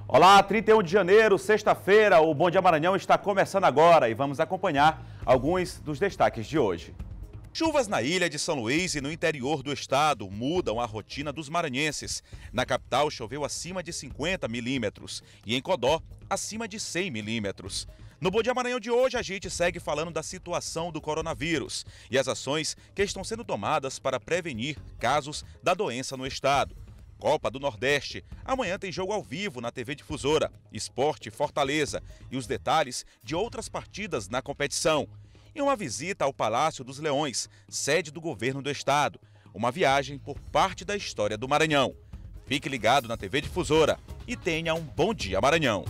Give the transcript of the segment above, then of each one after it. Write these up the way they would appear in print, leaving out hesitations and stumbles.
Olá, 31 de janeiro, sexta-feira, o Bom Dia Maranhão está começando agora e vamos acompanhar alguns dos destaques de hoje. Chuvas na ilha de São Luís e no interior do estado mudam a rotina dos maranhenses. Na capital choveu acima de 50 milímetros e em Codó acima de 100 milímetros. No Bom Dia Maranhão de hoje a gente segue falando da situação do coronavírus e as ações que estão sendo tomadas para prevenir casos da doença no estado. Copa do Nordeste. Amanhã tem jogo ao vivo na TV Difusora, Esporte Fortaleza e os detalhes de outras partidas na competição. E uma visita ao Palácio dos Leões, sede do governo do estado. Uma viagem por parte da história do Maranhão. Fique ligado na TV Difusora e tenha um bom dia Maranhão.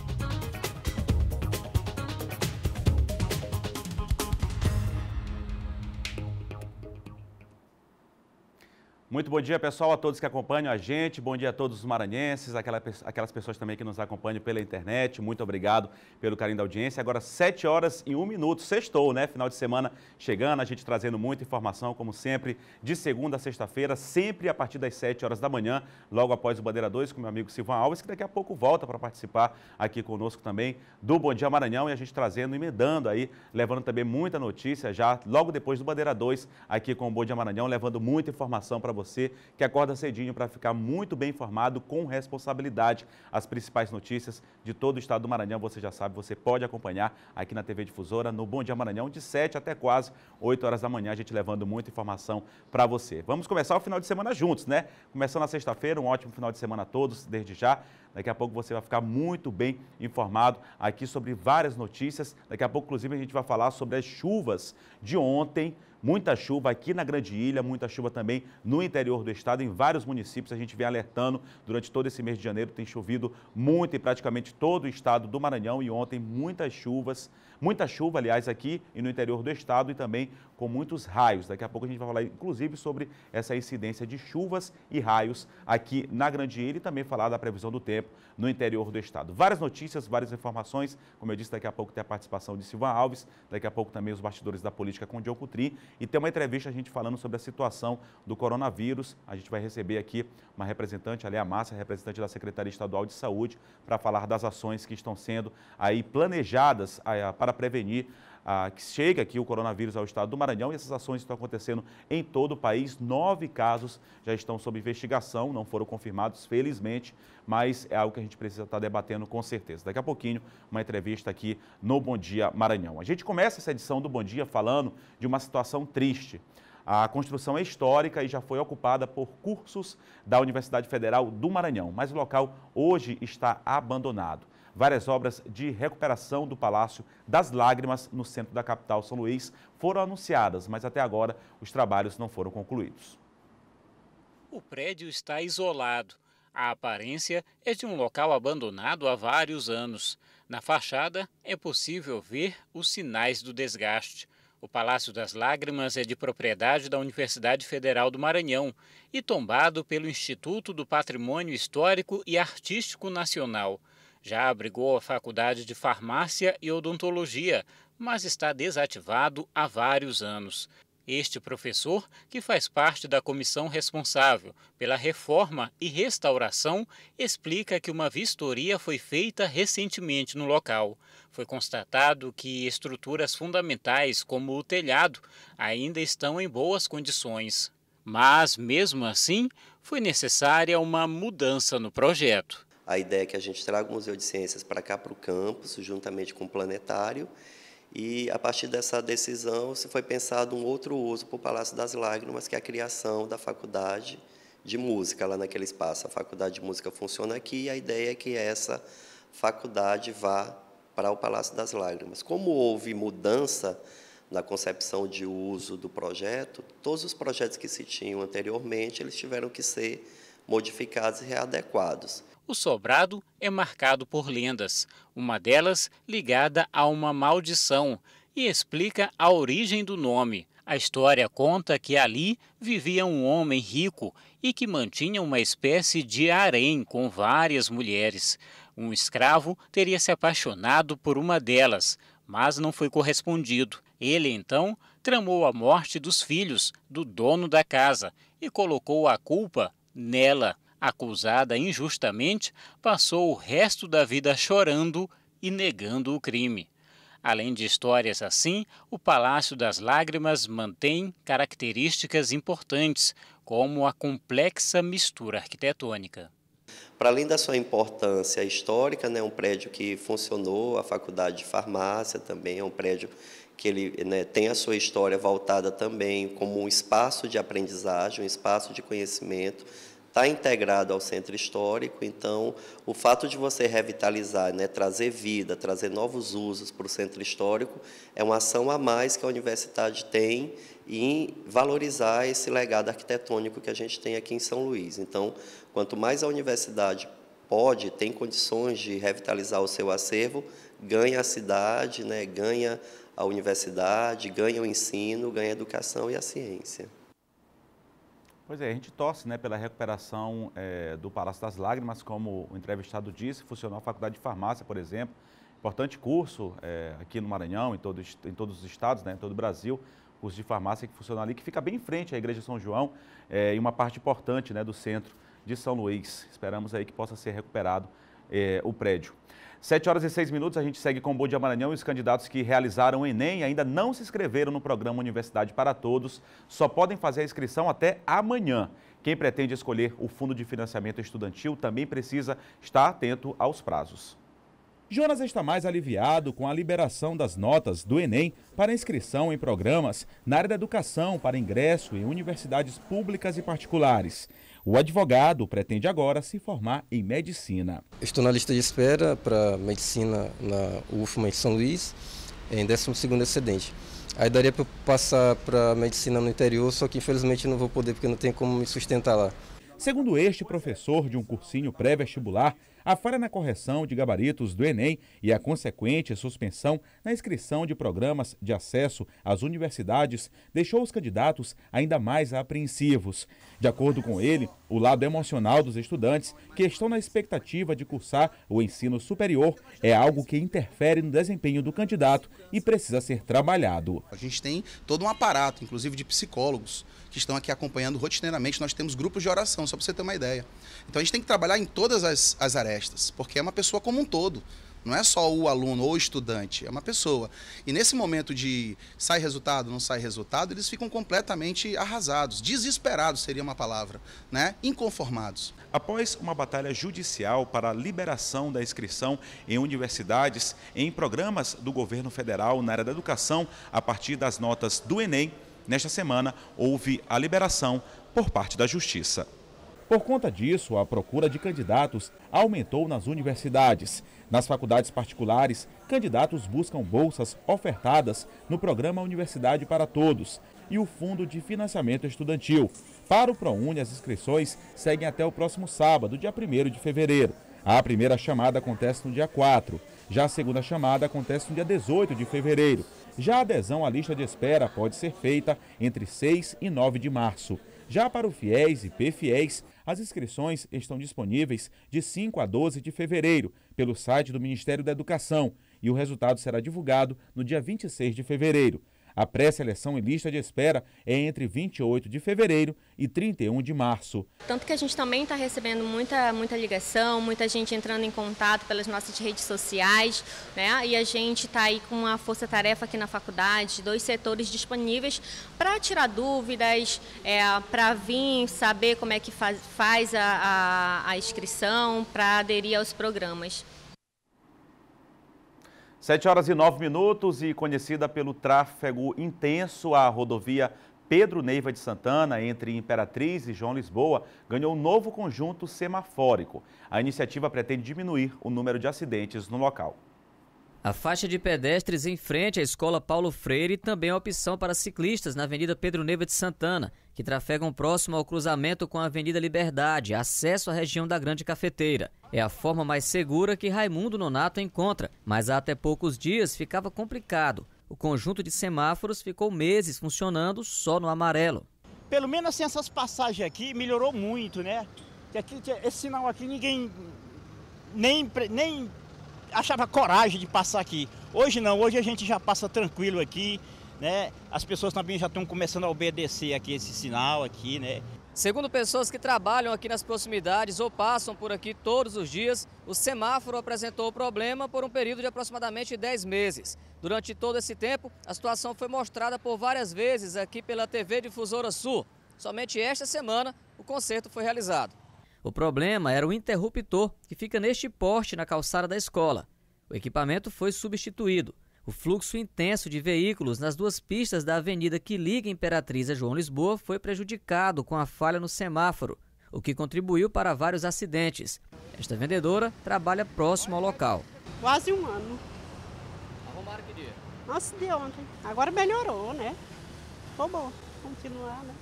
Muito bom dia, pessoal, a todos que acompanham a gente. Bom dia a todos os maranhenses, aquelas pessoas também que nos acompanham pela internet. Muito obrigado pelo carinho da audiência. Agora, 7 horas e 1 minuto. Sextou, né? Final de semana chegando, a gente trazendo muita informação, como sempre, de segunda a sexta-feira, sempre a partir das 7 horas da manhã, logo após o Bandeira 2, com meu amigo Silvan Alves, que daqui a pouco volta para participar aqui conosco também do Bom Dia Maranhão. E a gente trazendo, emendando aí, levando também muita notícia já, logo depois do Bandeira 2, aqui com o Bom Dia Maranhão, levando muita informação para você que acorda cedinho para ficar muito bem informado com responsabilidade. As principais notícias de todo o estado do Maranhão, você já sabe, você pode acompanhar aqui na TV Difusora, no Bom Dia Maranhão, de 7 até quase 8 horas da manhã, a gente levando muita informação para você. Vamos começar o final de semana juntos, né? Começando na sexta-feira, um ótimo final de semana a todos, desde já. Daqui a pouco você vai ficar muito bem informado aqui sobre várias notícias. Daqui a pouco, inclusive, a gente vai falar sobre as chuvas de ontem. Muita chuva aqui na Grande Ilha, muita chuva também no interior do estado, em vários municípios. A gente vem alertando durante todo esse mês de janeiro, tem chovido muito em praticamente todo o estado do Maranhão e ontem muita chuva, aliás, aqui e no interior do estado e também com muitos raios. Daqui a pouco a gente vai falar, inclusive, sobre essa incidência de chuvas e raios aqui na Grande Ilha e também falar da previsão do tempo no interior do estado. Várias notícias, várias informações, como eu disse, daqui a pouco tem a participação de Silvan Alves, daqui a pouco também os bastidores da política com o Diogo Cutrim e tem uma entrevista a gente falando sobre a situação do coronavírus. A gente vai receber aqui uma representante, a Lea Márcia, representante da Secretaria Estadual de Saúde, para falar das ações que estão sendo aí planejadas para prevenir que chega aqui o coronavírus ao estado do Maranhão e essas ações estão acontecendo em todo o país. 9 casos já estão sob investigação, não foram confirmados, felizmente, mas é algo que a gente precisa estar debatendo com certeza. Daqui a pouquinho, uma entrevista aqui no Bom Dia Maranhão. A gente começa essa edição do Bom Dia falando de uma situação triste. A construção é histórica e já foi ocupada por cursos da Universidade Federal do Maranhão, mas o local hoje está abandonado. Várias obras de recuperação do Palácio das Lágrimas, no centro da capital, São Luís, foram anunciadas, mas até agora os trabalhos não foram concluídos. O prédio está isolado. A aparência é de um local abandonado há vários anos. Na fachada é possível ver os sinais do desgaste. O Palácio das Lágrimas é de propriedade da Universidade Federal do Maranhão e tombado pelo Instituto do Patrimônio Histórico e Artístico Nacional. Já abrigou a Faculdade de Farmácia e Odontologia, mas está desativado há vários anos. Este professor, que faz parte da comissão responsável pela reforma e restauração, explica que uma vistoria foi feita recentemente no local. Foi constatado que estruturas fundamentais, como o telhado, ainda estão em boas condições. Mas, mesmo assim, foi necessária uma mudança no projeto. A ideia é que a gente traga o Museu de Ciências para cá, para o campus, juntamente com o planetário, e a partir dessa decisão se foi pensado um outro uso para o Palácio das Lágrimas, que é a criação da Faculdade de Música lá naquele espaço. A Faculdade de Música funciona aqui e a ideia é que essa faculdade vá para o Palácio das Lágrimas. Como houve mudança na concepção de uso do projeto, todos os projetos que se tinham anteriormente, eles tiveram que ser modificados e readequados. O sobrado é marcado por lendas, uma delas ligada a uma maldição, e explica a origem do nome. A história conta que ali vivia um homem rico e que mantinha uma espécie de harém com várias mulheres. Um escravo teria se apaixonado por uma delas, mas não foi correspondido. Ele, então, tramou a morte dos filhos do dono da casa e colocou a culpa nela. acusada injustamente, passou o resto da vida chorando e negando o crime. Além de histórias assim, o Palácio das Lágrimas mantém características importantes, como a complexa mistura arquitetônica. Para além da sua importância histórica, né, um prédio que funcionou, a Faculdade de Farmácia também é um prédio que ele, né, tem a sua história voltada também como um espaço de aprendizagem, um espaço de conhecimento, está integrado ao centro histórico. Então, o fato de você revitalizar, né, trazer vida, trazer novos usos para o centro histórico, é uma ação a mais que a universidade tem em valorizar esse legado arquitetônico que a gente tem aqui em São Luís. Então, quanto mais a universidade tem condições de revitalizar o seu acervo, ganha a cidade, né, ganha a universidade, ganha o ensino, ganha a educação e a ciência. Pois é, a gente torce, né, pela recuperação do Palácio das Lágrimas, como o entrevistado disse, funcionou a Faculdade de Farmácia, por exemplo, importante curso aqui no Maranhão, em todos os estados, né, em todo o Brasil, curso de farmácia que funciona ali, que fica bem em frente à Igreja São João, em uma parte importante, né, do centro de São Luís. Esperamos aí que possa ser recuperado o prédio. 7h06, a gente segue com o Bom Dia Maranhão e os candidatos que realizaram o Enem e ainda não se inscreveram no programa Universidade para Todos só podem fazer a inscrição até amanhã. Quem pretende escolher o Fundo de Financiamento Estudantil também precisa estar atento aos prazos. Jonas está mais aliviado com a liberação das notas do Enem para inscrição em programas na área da educação para ingresso em universidades públicas e particulares. O advogado pretende agora se formar em medicina. Estou na lista de espera para medicina na UFMA em São Luís, em 12º excedente. Aí daria para eu passar para medicina no interior, só que infelizmente não vou poder porque não tem como me sustentar lá. Segundo este professor de um cursinho pré-vestibular, a falha na correção de gabaritos do Enem e a consequente suspensão na inscrição de programas de acesso às universidades deixou os candidatos ainda mais apreensivos. De acordo com ele, o lado emocional dos estudantes que estão na expectativa de cursar o ensino superior é algo que interfere no desempenho do candidato e precisa ser trabalhado. A gente tem todo um aparato, inclusive de psicólogos, que estão aqui acompanhando rotineiramente. Nós temos grupos de oração, só para você ter uma ideia. Então a gente tem que trabalhar em todas as arestas, porque é uma pessoa como um todo. Não é só o aluno ou o estudante, é uma pessoa. E nesse momento de sai resultado, não sai resultado, eles ficam completamente arrasados, desesperados seria uma palavra, né? Inconformados. Após uma batalha judicial para a liberação da inscrição em universidades em programas do governo federal na área da educação, a partir das notas do Enem, nesta semana houve a liberação por parte da Justiça. Por conta disso, a procura de candidatos aumentou nas universidades. Nas faculdades particulares, candidatos buscam bolsas ofertadas no programa Universidade para Todos e o Fundo de Financiamento Estudantil. Para o ProUni, as inscrições seguem até o próximo sábado, dia 1º de fevereiro. A primeira chamada acontece no dia 4, já a segunda chamada acontece no dia 18 de fevereiro. Já a adesão à lista de espera pode ser feita entre 6 e 9 de março. Já para o FIES e PFIES, as inscrições estão disponíveis de 5 a 12 de fevereiro pelo site do Ministério da Educação e o resultado será divulgado no dia 26 de fevereiro. A pré-seleção e lista de espera é entre 28 de fevereiro e 31 de março. Tanto que a gente também está recebendo muita ligação, muita gente entrando em contato pelas nossas redes sociais, né? E a gente está aí com uma força-tarefa aqui na faculdade, 2 setores disponíveis para tirar dúvidas, para vir saber como é que faz a inscrição, para aderir aos programas. 7h09 e conhecida pelo tráfego intenso, a rodovia Pedro Neiva de Santana, entre Imperatriz e João Lisboa, ganhou um novo conjunto semafórico. A iniciativa pretende diminuir o número de acidentes no local. A faixa de pedestres em frente à Escola Paulo Freire também é opção para ciclistas na Avenida Pedro Neiva de Santana, que trafegam próximo ao cruzamento com a Avenida Liberdade, acesso à região da Grande Cafeteira. É a forma mais segura que Raimundo Nonato encontra, mas há até poucos dias ficava complicado. O conjunto de semáforos ficou meses funcionando só no amarelo. Pelo menos assim, essas passagens aqui melhorou muito, né? Esse sinal aqui ninguém nem achava coragem de passar aqui. Hoje não, hoje a gente já passa tranquilo aqui, né? As pessoas também já estão começando a obedecer aqui esse sinal aqui, né? Segundo pessoas que trabalham aqui nas proximidades ou passam por aqui todos os dias, o semáforo apresentou o problema por um período de aproximadamente 10 meses. Durante todo esse tempo, a situação foi mostrada por várias vezes aqui pela TV Difusora Sul. Somente esta semana, o conserto foi realizado. O problema era o interruptor, que fica neste poste na calçada da escola. O equipamento foi substituído. O fluxo intenso de veículos nas duas pistas da avenida que liga Imperatriz a João Lisboa foi prejudicado com a falha no semáforo, o que contribuiu para vários acidentes. Esta vendedora trabalha próximo ao local. Quase um ano. Arrumaram que dia? Nossa, de ontem. Agora melhorou, né? Ficou bom. Continuar, né?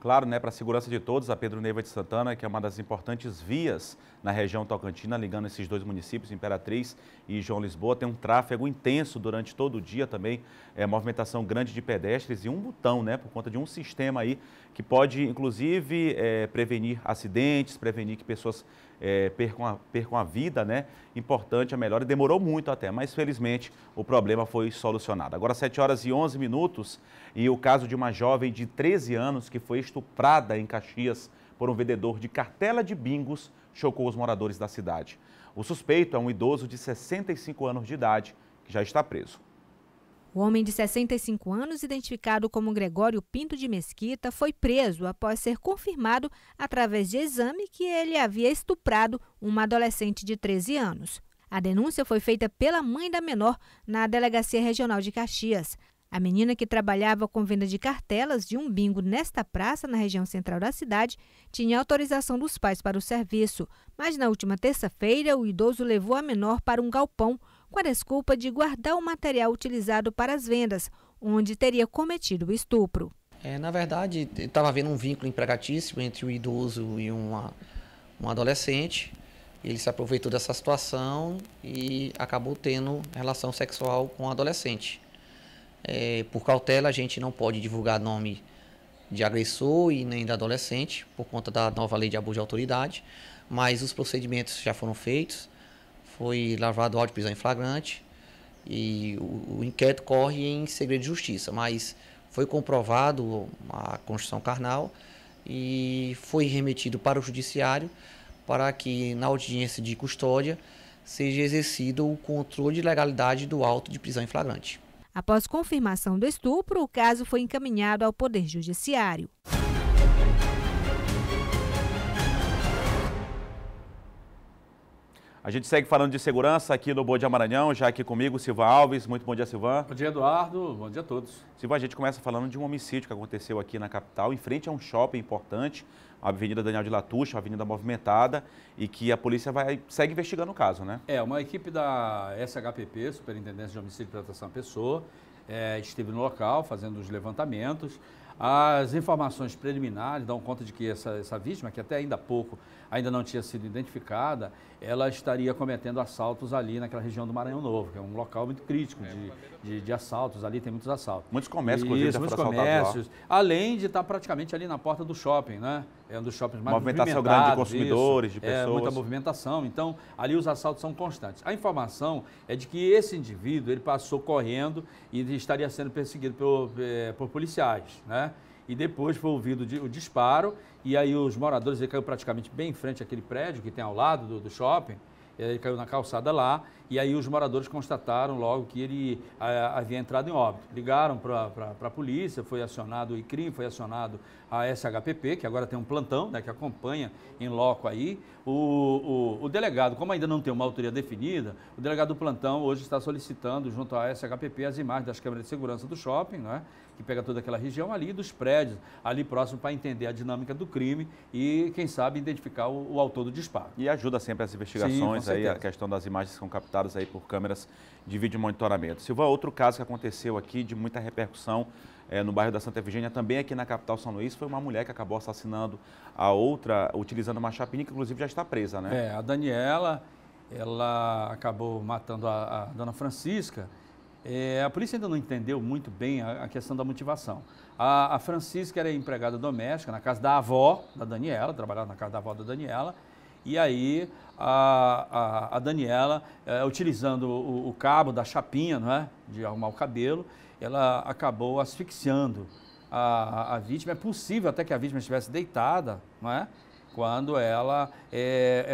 Claro, né, para a segurança de todos, a Pedro Neiva de Santana, que é uma das importantes vias na região tocantina, ligando esses dois municípios, Imperatriz e João Lisboa, tem um tráfego intenso durante todo o dia também, movimentação grande de pedestres e um botão, né, por conta de um sistema aí que pode, inclusive, prevenir acidentes, prevenir que pessoas percam a vida, né? Importante, a melhora, demorou muito até, mas felizmente o problema foi solucionado. Agora 7h11 e o caso de uma jovem de 13 anos que foi estuprada em Caxias por um vendedor de cartela de bingos chocou os moradores da cidade. O suspeito é um idoso de 65 anos de idade que já está preso. O homem de 65 anos, identificado como Gregório Pinto de Mesquita, foi preso após ser confirmado, através de exame, que ele havia estuprado uma adolescente de 13 anos. A denúncia foi feita pela mãe da menor na Delegacia Regional de Caxias. A menina, que trabalhava com venda de cartelas de um bingo nesta praça, na região central da cidade, tinha autorização dos pais para o serviço. Mas na última terça-feira, o idoso levou a menor para um galpão com a desculpa de guardar o material utilizado para as vendas, onde teria cometido o estupro. Na verdade, estava havendo um vínculo empregatício entre o idoso e um adolescente. Ele se aproveitou dessa situação e acabou tendo relação sexual com o adolescente. Por cautela, a gente não pode divulgar nome de agressor e nem da adolescente, por conta da nova lei de abuso de autoridade, mas os procedimentos já foram feitos, foi lavrado auto de prisão em flagrante e o inquérito corre em segredo de justiça, mas foi comprovado a constituição carnal e foi remetido para o judiciário para que na audiência de custódia seja exercido o controle de legalidade do auto de prisão em flagrante. Após confirmação do estupro, o caso foi encaminhado ao Poder Judiciário. A gente segue falando de segurança aqui no Bom Dia Maranhão, já aqui comigo, Silvan Alves. Muito bom dia, Silvan. Bom dia, Eduardo. Bom dia a todos. Silvan, a gente começa falando de um homicídio que aconteceu aqui na capital, em frente a um shopping importante, a Avenida Daniel de Latouche, uma avenida movimentada, e que a polícia segue investigando o caso, né? Uma equipe da SHPP, Superintendência de Homicídio e Proteção à Pessoa, esteve no local fazendo os levantamentos. As informações preliminares dão conta de que essa vítima, que até ainda há pouco ainda não tinha sido identificada, ela estaria cometendo assaltos ali naquela região do Maranhão Novo, que é um local muito crítico de assaltos, ali tem muitos assaltos. Muitos comércios, inclusive, muitos comércios, além de estar praticamente ali na porta do shopping, né? É um dos shoppings mais movimentados. Movimentação grande de consumidores, de pessoas. Muita movimentação, então ali os assaltos são constantes. A informação é de que esse indivíduo, ele passou correndo e estaria sendo perseguido por policiais, né? E depois foi ouvido o disparo, e aí os moradores, ele caiu praticamente bem em frente àquele prédio que tem ao lado do shopping, ele caiu na calçada lá, e aí os moradores constataram logo que ele havia entrado em óbito. Ligaram para a polícia, foi acionado o ICRIM, foi acionado a SHPP, que agora tem um plantão, né, que acompanha em loco aí. O delegado, como ainda não tem uma autoria definida, o delegado do plantão hoje está solicitando junto à SHPP as imagens das câmeras de segurança do shopping, né, que pega toda aquela região ali, dos prédios ali próximo, para entender a dinâmica do crime e, quem sabe, identificar o autor do disparo. E ajuda sempre as investigações. Sim, aí, a questão das imagens que são captadas aí por câmeras de vídeo monitoramento. Silvan, outro caso que aconteceu aqui de muita repercussão no bairro da Santa Efigênia, também aqui na capital São Luís, foi uma mulher que acabou assassinando a outra, utilizando uma chapinha, que inclusive já está presa, né? A Daniela, ela acabou matando a dona Francisca. A polícia ainda não entendeu muito bem a questão da motivação. A Francisca era empregada doméstica na casa da avó da Daniela, trabalhava na casa da avó da Daniela, e aí a Daniela, utilizando o cabo da chapinha, não é, de arrumar o cabelo, ela acabou asfixiando a vítima. É possível até que a vítima estivesse deitada, não é? Quando ela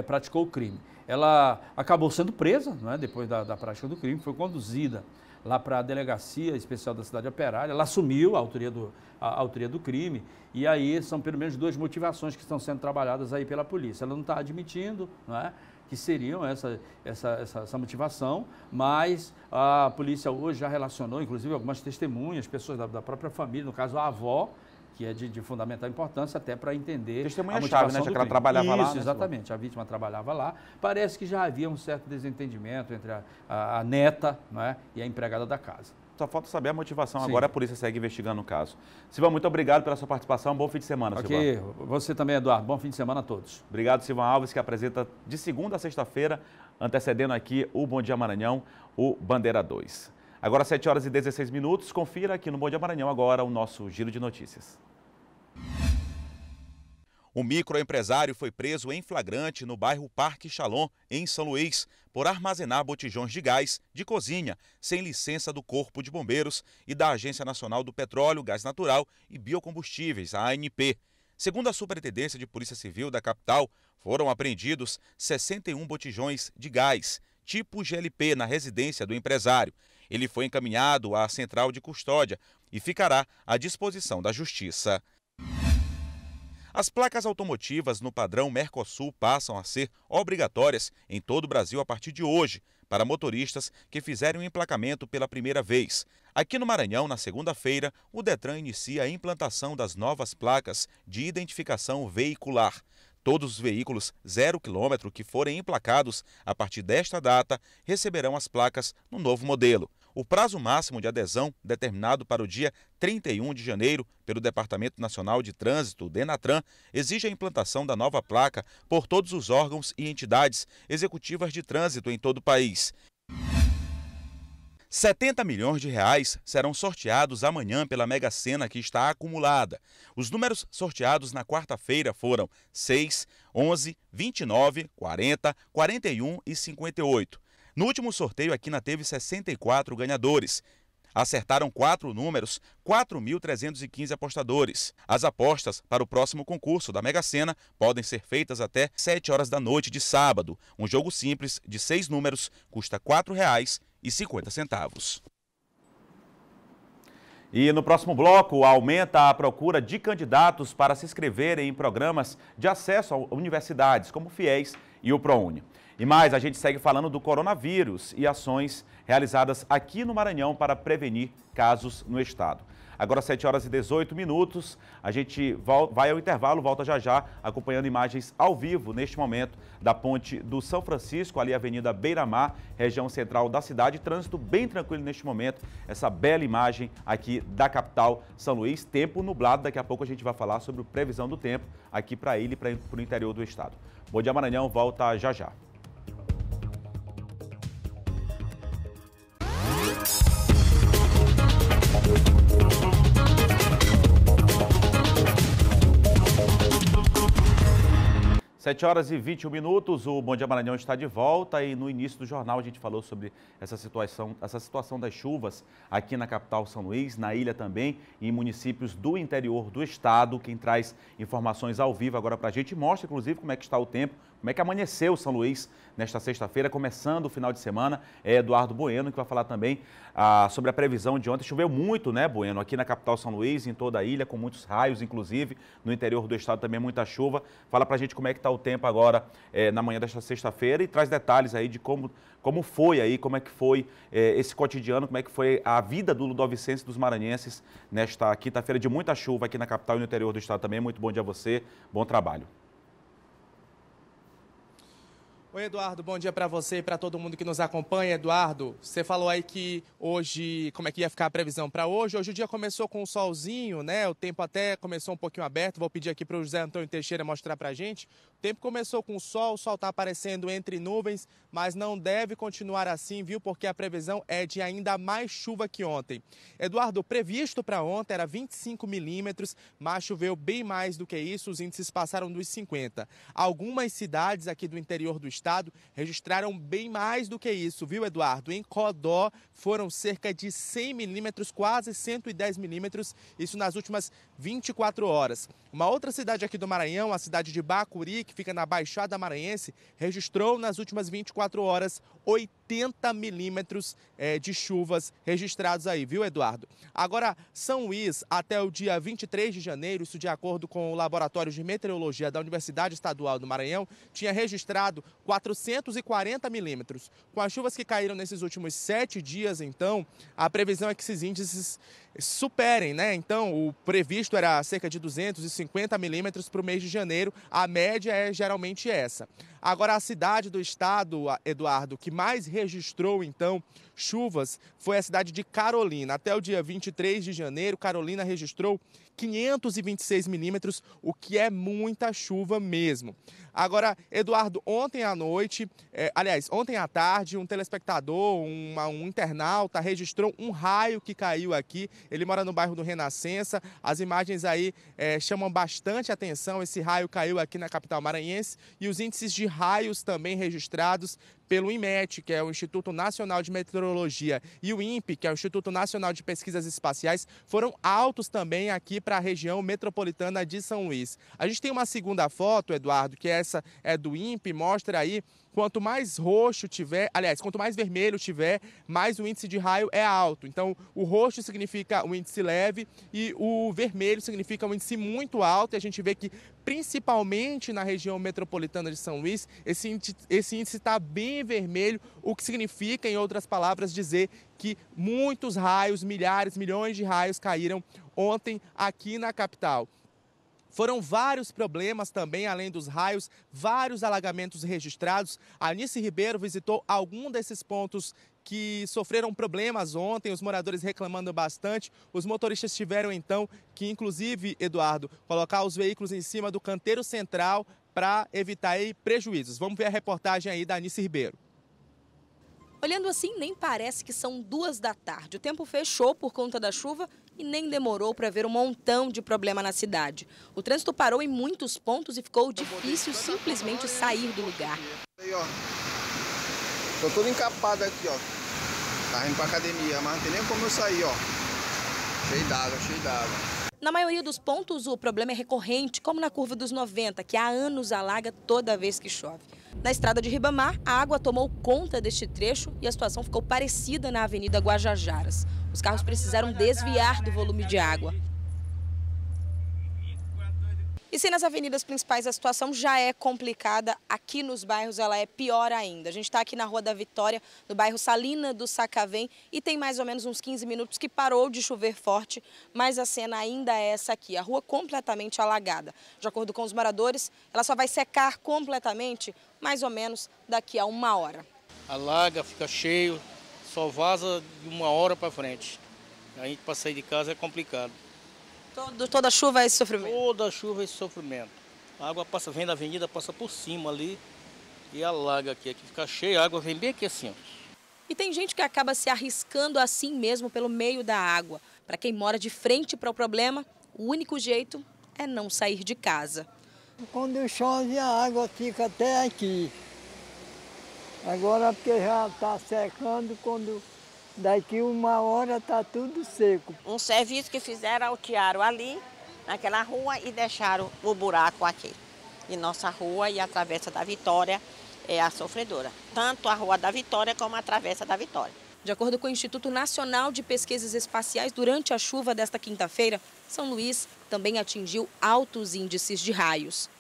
praticou o crime. Ela acabou sendo presa, não é? Depois da prática do crime, foi conduzida lá para a Delegacia Especial da Cidade Operária. Ela assumiu a autoria do crime e aí são pelo menos 2 motivações que estão sendo trabalhadas aí pela polícia. Ela não está admitindo, não é, que seriam essa motivação, mas a polícia hoje já relacionou, inclusive, algumas testemunhas, pessoas da própria família, no caso a avó, que é de fundamental importância até para entender testemunha-chave, né? Já que ela trabalhava lá. Isso, exatamente. A vítima trabalhava lá. Parece que já havia um certo desentendimento entre a neta, não é, e a empregada da casa. Só falta saber a motivação. Sim. Agora a polícia segue investigando o caso. Silvão, muito obrigado pela sua participação. Bom fim de semana, Ok, Silvão. Você também, Eduardo. Bom fim de semana a todos. Obrigado, Silvão Alves, que apresenta de segunda a sexta-feira, antecedendo aqui o Bom Dia Maranhão, o Bandeira 2. Agora 7 horas e 16 minutos. Confira aqui no Bom Dia Maranhão agora o nosso giro de notícias. O microempresário foi preso em flagrante no bairro Parque Shalom, em São Luís, por armazenar botijões de gás de cozinha sem licença do Corpo de Bombeiros e da Agência Nacional do Petróleo, Gás Natural e Biocombustíveis, a ANP. Segundo a Superintendência de Polícia Civil da capital, foram apreendidos 61 botijões de gás, tipo GLP, na residência do empresário. Ele foi encaminhado à Central de Custódia e ficará à disposição da Justiça. As placas automotivas no padrão Mercosul passam a ser obrigatórias em todo o Brasil a partir de hoje, para motoristas que fizerem o emplacamento pela primeira vez. Aqui no Maranhão, na segunda-feira, o Detran inicia a implantação das novas placas de identificação veicular. Todos os veículos 0 km que forem emplacados a partir desta data receberão as placas no novo modelo. O prazo máximo de adesão, determinado para o dia 31 de janeiro pelo Departamento Nacional de Trânsito, DENATRAN, exige a implantação da nova placa por todos os órgãos e entidades executivas de trânsito em todo o país. 70 milhões de reais serão sorteados amanhã pela Mega Sena, que está acumulada. Os números sorteados na quarta-feira foram 6, 11, 29, 40, 41 e 58. No último sorteio, a Quina teve 64 ganhadores. Acertaram 4 números, 4.315 apostadores. As apostas para o próximo concurso da Mega Sena podem ser feitas até 7 horas da noite de sábado. Um jogo simples de 6 números custa R$ 4,50. E no próximo bloco, aumenta a procura de candidatos para se inscreverem em programas de acesso a universidades, como o FIES e o ProUni. E mais, a gente segue falando do coronavírus e ações realizadas aqui no Maranhão para prevenir casos no estado. Agora 7 horas e 18 minutos, a gente vai ao intervalo, volta já já, acompanhando imagens ao vivo neste momento da ponte do São Francisco, ali Avenida Beira-Mar, região central da cidade. Trânsito bem tranquilo neste momento, essa bela imagem aqui da capital São Luís. Tempo nublado, daqui a pouco a gente vai falar sobre previsão do tempo aqui para ele e para o interior do estado. Bom Dia Maranhão, volta já já. Sete horas e 21 minutos, o Bom Dia Maranhão está de volta e no início do jornal a gente falou sobre essa situação das chuvas aqui na capital São Luís, na ilha também e em municípios do interior do estado. Quem traz informações ao vivo agora para a gente mostra inclusive como é que está o tempo, como é que amanheceu São Luís nesta sexta-feira, começando o final de semana. É Eduardo Bueno que vai falar também sobre a previsão de ontem. Choveu muito, né, Bueno, aqui na capital São Luís, em toda a ilha, com muitos raios, inclusive no interior do estado também muita chuva. Fala para a gente como é que está o tempo agora na manhã desta sexta-feira e traz detalhes aí de como foi aí, como é que foi esse cotidiano, como é que foi a vida do ludovicense e dos maranhenses nesta quinta-feira de muita chuva aqui na capital e no interior do estado também. Muito bom dia a você, bom trabalho. Oi, Eduardo, bom dia para você e para todo mundo que nos acompanha. Eduardo, você falou aí que hoje, como é que ia ficar a previsão para hoje? Hoje o dia começou com um solzinho, né? O tempo até começou um pouquinho aberto. Vou pedir aqui para o José Antônio Teixeira mostrar para a gente. O tempo começou com o sol está aparecendo entre nuvens, mas não deve continuar assim, viu? Porque a previsão é de ainda mais chuva que ontem. Eduardo, o previsto para ontem era 25 milímetros, mas choveu bem mais do que isso, os índices passaram dos 50. Algumas cidades aqui do interior do estado estado registraram bem mais do que isso, viu, Eduardo? Em Codó foram cerca de 100 milímetros, quase 110 milímetros, isso nas últimas 24 horas. Uma outra cidade aqui do Maranhão, a cidade de Bacuri, que fica na Baixada Maranhense, registrou nas últimas 24 horas 80 milímetros de chuvas registrados aí, viu, Eduardo? Agora, São Luís, até o dia 23 de janeiro, isso de acordo com o Laboratório de Meteorologia da Universidade Estadual do Maranhão, tinha registrado 440 milímetros. Com as chuvas que caíram nesses últimos 7 dias, então, a previsão é que esses índices superem, né? Então, o previsto era cerca de 250 milímetros para o mês de janeiro, a média é geralmente essa. Agora, a cidade do estado, Eduardo, que mais registrou, então, chuvas, foi a cidade de Carolina. Até o dia 23 de janeiro, Carolina registrou 526 milímetros, o que é muita chuva mesmo. Agora, Eduardo, ontem à noite, ontem à tarde, um telespectador, um internauta, registrou um raio que caiu aqui. Ele mora no bairro do Renascença. As imagens aí chamam bastante atenção. Esse raio caiu aqui na capital maranhense e os índices de raios também registrados pelo INMET, que é o Instituto Nacional de Meteorologia, e o INPE, que é o Instituto Nacional de Pesquisas Espaciais, foram altos também aqui para a região metropolitana de São Luís. A gente tem uma segunda foto, Eduardo, que essa é do INPE, mostra aí quanto mais roxo tiver, quanto mais vermelho tiver, mais o índice de raio é alto. Então, o roxo significa um índice leve e o vermelho significa um índice muito alto. E a gente vê que, principalmente na região metropolitana de São Luís, esse índice está bem vermelho, o que significa, em outras palavras, dizer que muitos raios, milhares, milhões de raios caíram ontem aqui na capital. Foram vários problemas também, além dos raios, vários alagamentos registrados. A Anice Ribeiro visitou algum desses pontos que sofreram problemas ontem, os moradores reclamando bastante. Os motoristas tiveram então que, inclusive, Eduardo, colocar os veículos em cima do canteiro central para evitar aí prejuízos. Vamos ver a reportagem aí da Anice Ribeiro. Olhando assim, nem parece que são 2 da tarde. O tempo fechou por conta da chuva e nem demorou para ver um montão de problema na cidade. O trânsito parou em muitos pontos e ficou difícil simplesmente sair do lugar. Aí, ó. Tô todo encapado aqui, ó. Tá indo pra academia, mas não tem nem como eu sair, ó. Cheio d'água, cheio d'água. Na maioria dos pontos, o problema é recorrente, como na curva dos 90, que há anos alaga toda vez que chove. Na estrada de Ribamar, a água tomou conta deste trecho e a situação ficou parecida na Avenida Guajajaras. Os carros precisaram desviar do volume de água. E se nas avenidas principais a situação já é complicada, aqui nos bairros ela é pior ainda. A gente está aqui na Rua da Vitória, no bairro Salina do Sacavém, e tem mais ou menos uns 15 minutos que parou de chover forte, mas a cena ainda é essa aqui, a rua completamente alagada. De acordo com os moradores, ela só vai secar completamente mais ou menos daqui a 1 hora. Alaga, fica cheio, só vaza de 1 hora para frente. Aí para sair de casa é complicado. Toda chuva é esse sofrimento? Toda chuva é esse sofrimento. A água passa, vem da avenida, passa por cima ali e alaga aqui. Aqui fica cheio, a água vem bem aqui assim. E tem gente que acaba se arriscando assim mesmo pelo meio da água. Para quem mora de frente para o problema, o único jeito é não sair de casa. Quando chove a água fica até aqui. Agora porque já está secando, daqui 1 hora está tudo seco. Um serviço que fizeram, altearam ali, naquela rua e deixaram o buraco aqui. E nossa rua e a Travessa da Vitória é a sofredora. Tanto a Rua da Vitória como a Travessa da Vitória. De acordo com o Instituto Nacional de Pesquisas Espaciais, durante a chuva desta quinta-feira, São Luís também atingiu altos índices de raios.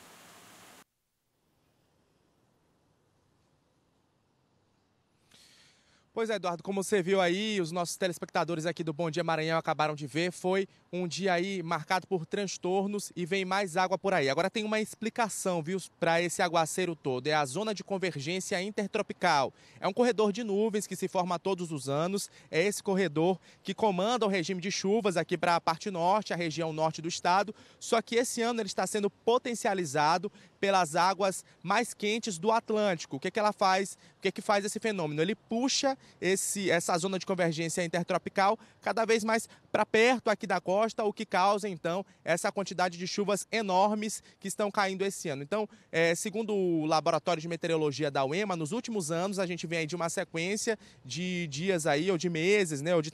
Pois é, Eduardo, como você viu aí, os nossos telespectadores aqui do Bom Dia Maranhão acabaram de ver, foi um dia aí marcado por transtornos e vem mais água por aí. Agora tem uma explicação, viu, para esse aguaceiro todo. É a zona de convergência intertropical. É um corredor de nuvens que se forma todos os anos. É esse corredor que comanda o regime de chuvas aqui para a parte norte, a região norte do estado. Só que esse ano ele está sendo potencializado pelas águas mais quentes do Atlântico. O que ela faz? O que faz esse fenômeno? Ele puxa essa zona de convergência intertropical cada vez mais para perto aqui da costa, o que causa, então, essa quantidade de chuvas enormes que estão caindo esse ano. Então, segundo o Laboratório de Meteorologia da UEMA, nos últimos anos a gente vem aí de uma sequência de dias aí, ou de meses, né, ou de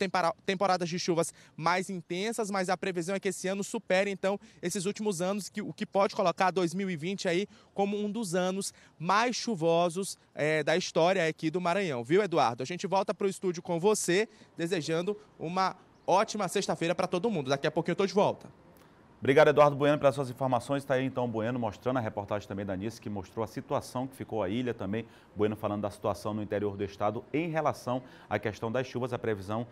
temporadas de chuvas mais intensas, mas a previsão é que esse ano supere, então, esses últimos anos, o que pode colocar 2020 aí como um dos anos mais chuvosos da história aqui do Maranhão. Viu, Eduardo? A gente volta para o estúdio com você, desejando uma ótima sexta-feira para todo mundo. Daqui a pouquinho eu estou de volta. Obrigado, Eduardo Bueno, pelas suas informações. Está aí, então, o Bueno mostrando a reportagem também da Anice, que mostrou a situação que ficou a ilha também. Bueno falando da situação no interior do estado em relação à questão das chuvas. A previsão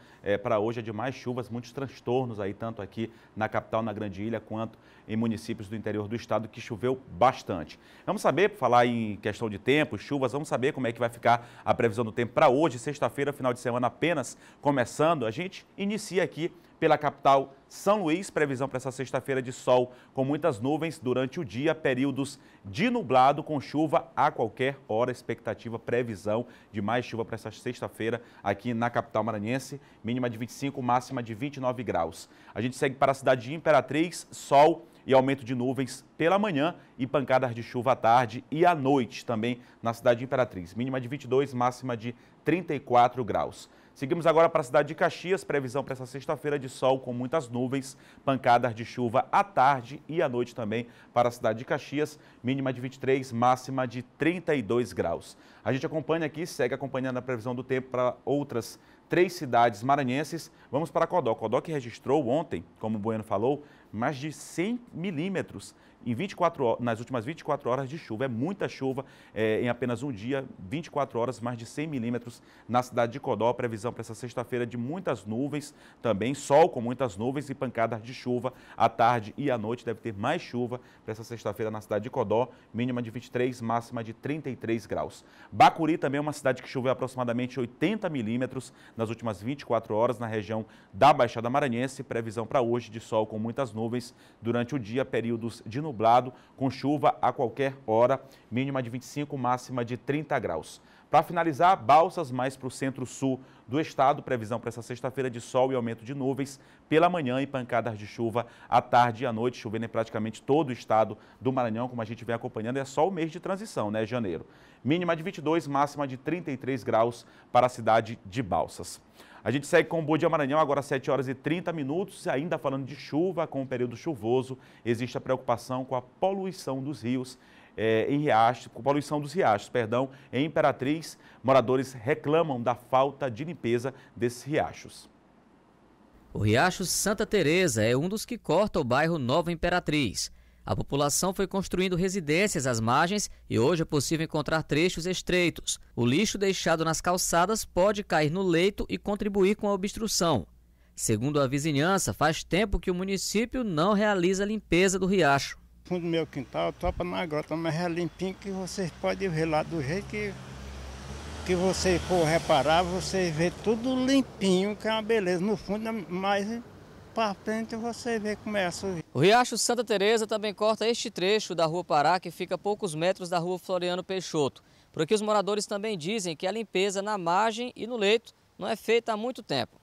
para hoje é de mais chuvas, muitos transtornos aí, tanto aqui na capital, na Grande Ilha, quanto em municípios do interior do estado, que choveu bastante. Vamos saber, por falar em questão de tempo, chuvas, vamos saber como é que vai ficar a previsão do tempo para hoje, sexta-feira, final de semana apenas começando. A gente inicia aqui pela capital São Luís, previsão para essa sexta-feira de sol com muitas nuvens durante o dia, períodos de nublado com chuva a qualquer hora, expectativa, previsão de mais chuva para essa sexta-feira aqui na capital maranhense, mínima de 25, máxima de 29 graus. A gente segue para a cidade de Imperatriz, sol e aumento de nuvens pela manhã e pancadas de chuva à tarde e à noite também na cidade de Imperatriz, mínima de 22, máxima de 34 graus. Seguimos agora para a cidade de Caxias, previsão para essa sexta-feira de sol com muitas nuvens, pancadas de chuva à tarde e à noite também para a cidade de Caxias, mínima de 23, máxima de 32 graus. A gente acompanha aqui, segue acompanhando a previsão do tempo para outras 3 cidades maranhenses. Vamos para Codó. Codó que registrou ontem, como o Bueno falou, mais de 100 milímetros nas últimas 24 horas de chuva. É muita chuva em apenas um dia, 24 horas, mais de 100 milímetros na cidade de Codó. Previsão para essa sexta-feira de muitas nuvens, também sol com muitas nuvens e pancadas de chuva à tarde e à noite. Deve ter mais chuva para essa sexta-feira na cidade de Codó, mínima de 23, máxima de 33 graus. Bacuri também é uma cidade que choveu aproximadamente 80 milímetros nas últimas 24 horas na região da Baixada Maranhense. Previsão para hoje de sol com muitas nuvens durante o dia, períodos de nublado, com chuva a qualquer hora, mínima de 25, máxima de 30 graus. Para finalizar, Balsas, mais para o centro-sul do estado, previsão para essa sexta-feira de sol e aumento de nuvens pela manhã e pancadas de chuva à tarde e à noite, chovendo em praticamente todo o estado do Maranhão, como a gente vem acompanhando, é só o mês de transição, né, janeiro. Mínima de 22, máxima de 33 graus para a cidade de Balsas. A gente segue com o Bom Dia Maranhão, agora 7 horas e 30 minutos, ainda falando de chuva, com o período chuvoso, existe a preocupação com a poluição dos rios, em Imperatriz. Moradores reclamam da falta de limpeza desses riachos. O Riacho Santa Teresa é um dos que corta o bairro Nova Imperatriz. A população foi construindo residências às margens e hoje é possível encontrar trechos estreitos. O lixo deixado nas calçadas pode cair no leito e contribuir com a obstrução. Segundo a vizinhança, faz tempo que o município não realiza a limpeza do riacho. No fundo do meu quintal, topa na grota, mas é limpinho que vocês podem ver lá do jeito que você for reparar, você vê tudo limpinho, que é uma beleza. No fundo, mas para frente você vê como é a sua vida. O Riacho Santa Teresa também corta este trecho da Rua Pará, que fica a poucos metros da Rua Floriano Peixoto. Por aqui os moradores também dizem que a limpeza na margem e no leito não é feita há muito tempo.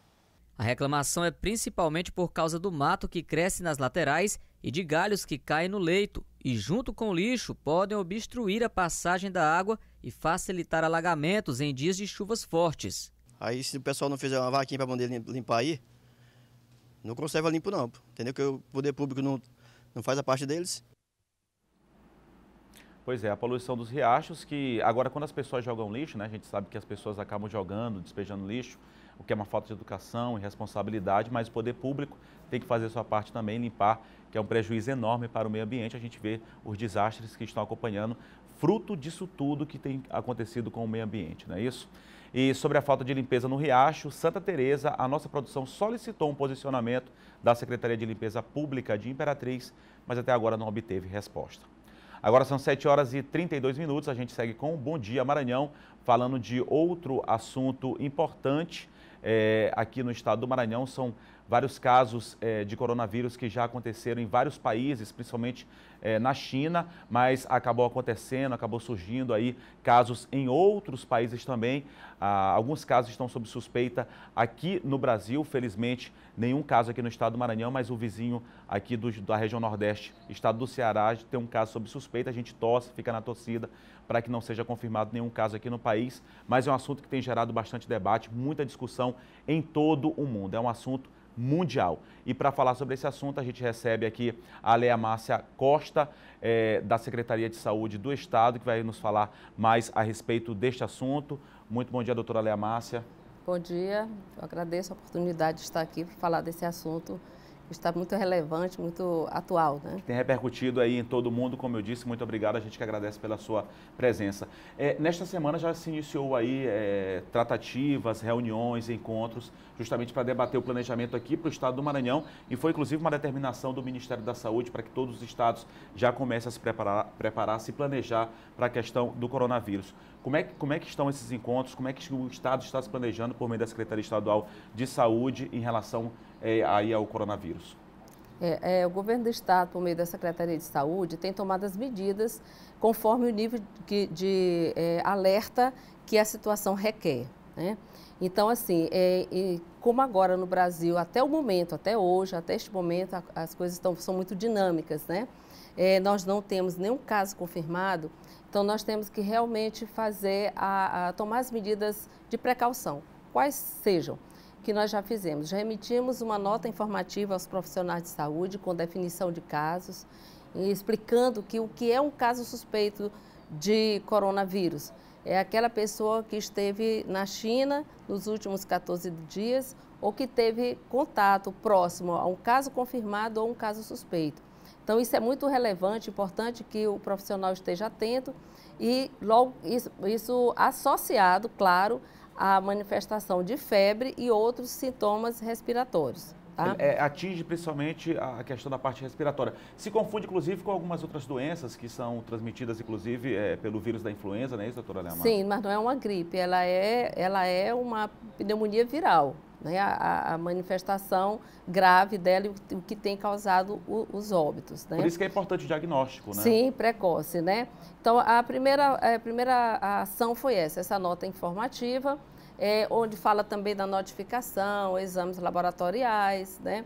A reclamação é principalmente por causa do mato que cresce nas laterais e de galhos que caem no leito e, junto com o lixo, podem obstruir a passagem da água e facilitar alagamentos em dias de chuvas fortes. Aí, se o pessoal não fizer uma vaquinha para poder limpar aí, não conserva limpo não, entendeu? Que o poder público não faz a parte deles. Pois é, a poluição dos riachos, que agora quando as pessoas jogam lixo, né, a gente sabe que as pessoas acabam jogando, despejando lixo, o que é uma falta de educação e responsabilidade, mas o poder público tem que fazer a sua parte também, limpar, que é um prejuízo enorme para o meio ambiente. A gente vê os desastres que estão acompanhando, fruto disso tudo que tem acontecido com o meio ambiente, não é isso? E sobre a falta de limpeza no Riacho Santa Teresa, a nossa produção solicitou um posicionamento da Secretaria de Limpeza Pública de Imperatriz, mas até agora não obteve resposta. Agora são 7 horas e 32 minutos, a gente segue com o Bom Dia Maranhão, falando de outro assunto importante aqui no estado do Maranhão. São vários casos de coronavírus que já aconteceram em vários países, principalmente na China, mas acabou acontecendo, acabou surgindo aí casos em outros países também. Alguns casos estão sob suspeita aqui no Brasil, felizmente nenhum caso aqui no estado do Maranhão, mas o vizinho aqui da região Nordeste, estado do Ceará, tem um caso sob suspeita. A gente torce, fica na torcida para que não seja confirmado nenhum caso aqui no país, mas é um assunto que tem gerado bastante debate, muita discussão em todo o mundo. É um assunto mundial. E para falar sobre esse assunto, a gente recebe aqui a Lea Márcia Costa, da Secretaria de Saúde do Estado, que vai nos falar mais a respeito deste assunto. Muito bom dia, doutora Lea Márcia. Bom dia, eu agradeço a oportunidade de estar aqui para falar desse assunto que está muito relevante, muito atual, né? Tem repercutido aí em todo mundo, como eu disse, muito obrigado, a gente que agradece pela sua presença. Nesta semana já se iniciou aí tratativas, reuniões, encontros, justamente para debater o planejamento aqui para o estado do Maranhão, e foi inclusive uma determinação do Ministério da Saúde para que todos os estados já comecem a se preparar, se planejar para a questão do coronavírus. Como é que estão esses encontros? Como é que o estado está se planejando por meio da Secretaria Estadual de Saúde em relação aí ao coronavírus? O governo do estado, por meio da Secretaria de Saúde, tem tomado as medidas conforme o nível de alerta que a situação requer, né? Então, assim, como agora no Brasil, até o momento, até hoje, até este momento, as coisas são muito dinâmicas, né? Nós não temos nenhum caso confirmado, então nós temos que realmente tomar as medidas de precaução, quais sejam, que nós já fizemos. Já emitimos uma nota informativa aos profissionais de saúde com definição de casos, explicando o que é um caso suspeito de coronavírus. É aquela pessoa que esteve na China nos últimos 14 dias ou que teve contato próximo a um caso confirmado ou um caso suspeito. Então, isso é muito relevante, importante que o profissional esteja atento e logo isso associado, claro, à manifestação de febre e outros sintomas respiratórios. Tá? Atinge principalmente a questão da parte respiratória. Se confunde, inclusive, com algumas outras doenças que são transmitidas, inclusive, pelo vírus da influenza, não é isso, doutora Lea Márcia? Sim, mas não é uma gripe, ela é uma pneumonia viral, né? A manifestação grave dela e o que tem causado os óbitos, né? Por isso que é importante o diagnóstico, né? Sim, precoce, né? Então, a primeira ação foi essa nota informativa, onde fala também da notificação, exames laboratoriais, né?